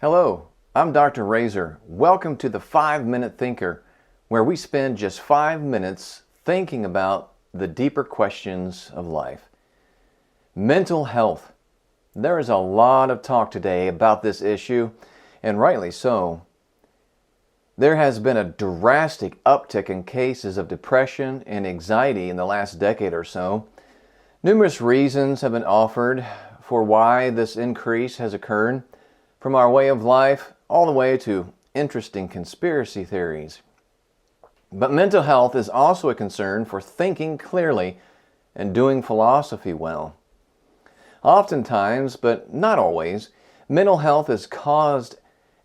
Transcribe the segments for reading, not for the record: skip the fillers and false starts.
Hello, I'm Dr. Rasor. Welcome to the 5-Minute Thinker, where we spend just 5 minutes thinking about the deeper questions of life. Mental health. There is a lot of talk today about this issue, and rightly so. There has been a drastic uptick in cases of depression and anxiety in the last decade or so. Numerous reasons have been offered for why this increase has occurred, from our way of life all the way to interesting conspiracy theories. But mental health is also a concern for thinking clearly and doing philosophy well. Oftentimes, but not always, mental health is caused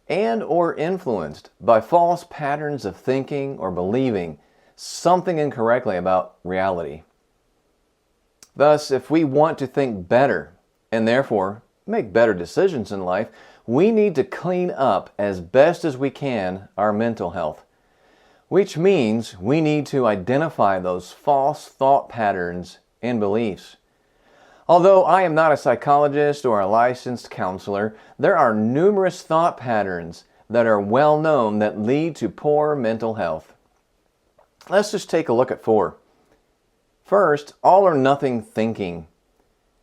and or influenced by false patterns of thinking or believing something incorrectly about reality. Thus, if we want to think better and therefore make better decisions in life, we need to clean up as best as we can our mental health, which means we need to identify those false thought patterns and beliefs. Although I am not a psychologist or a licensed counselor, there are numerous thought patterns that are well known that lead to poor mental health. Let's just take a look at 4. First, all or nothing thinking.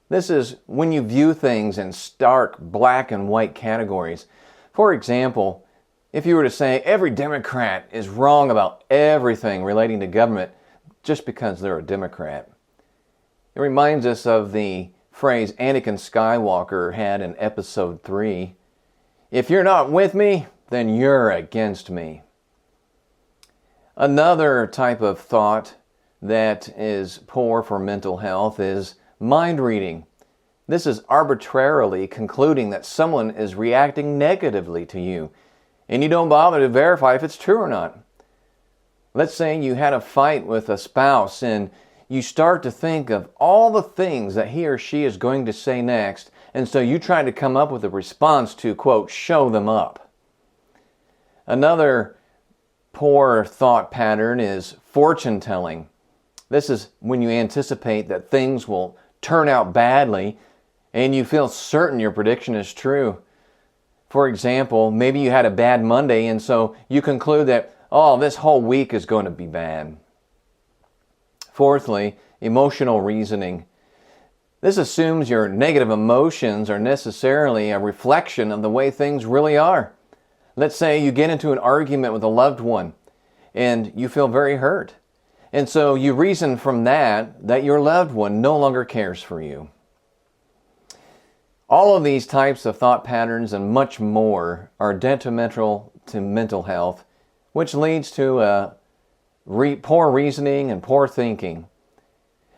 This is when you view things in stark black and white categories. For example, if you were to say every Democrat is wrong about everything relating to government just because they're a Democrat. It reminds us of the phrase Anakin Skywalker had in Episode 3. If you're not with me, then you're against me. Another type of thought that is poor for mental health is mind reading. This is arbitrarily concluding that someone is reacting negatively to you, and you don't bother to verify if it's true or not. Let's say you had a fight with a spouse and you start to think of all the things that he or she is going to say next, and so you try to come up with a response to, quote, show them up. Another poor thought pattern is fortune telling. This is when you anticipate that things will turn out badly and you feel certain your prediction is true. For example, maybe you had a bad Monday and so you conclude that, this whole week is going to be bad. Fourthly, emotional reasoning. This assumes your negative emotions are necessarily a reflection of the way things really are. Let's say you get into an argument with a loved one and you feel very hurt. And so you reason from that your loved one no longer cares for you. All of these types of thought patterns and much more are detrimental to mental health, which leads to poor reasoning and poor thinking.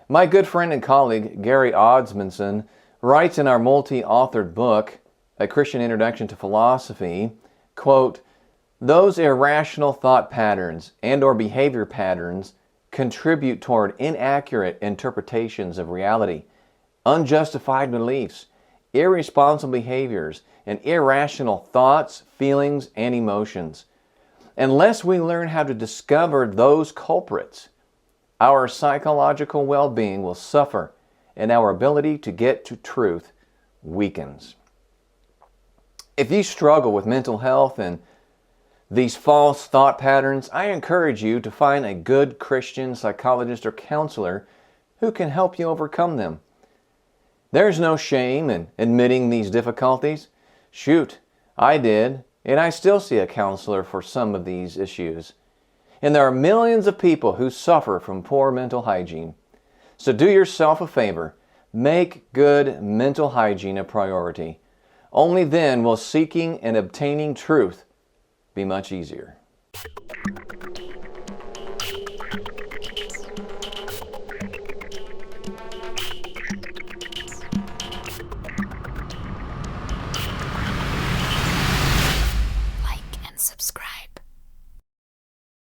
My good friend and colleague Gary Osmundson writes in our multi-authored book, A Christian Introduction to Philosophy, quote, "Those irrational thought patterns and or behavior patterns contribute toward inaccurate interpretations of reality, unjustified beliefs, irresponsible behaviors, and irrational thoughts, feelings, and emotions. Unless we learn how to discover those culprits, our psychological well-being will suffer and our ability to get to truth weakens." If you struggle with mental health and these false thought patterns, I encourage you to find a good Christian psychologist or counselor who can help you overcome them. There's no shame in admitting these difficulties. Shoot, I did, and I still see a counselor for some of these issues. And there are millions of people who suffer from poor mental hygiene. So do yourself a favor. Make good mental hygiene a priority. Only then will seeking and obtaining truth be much easier.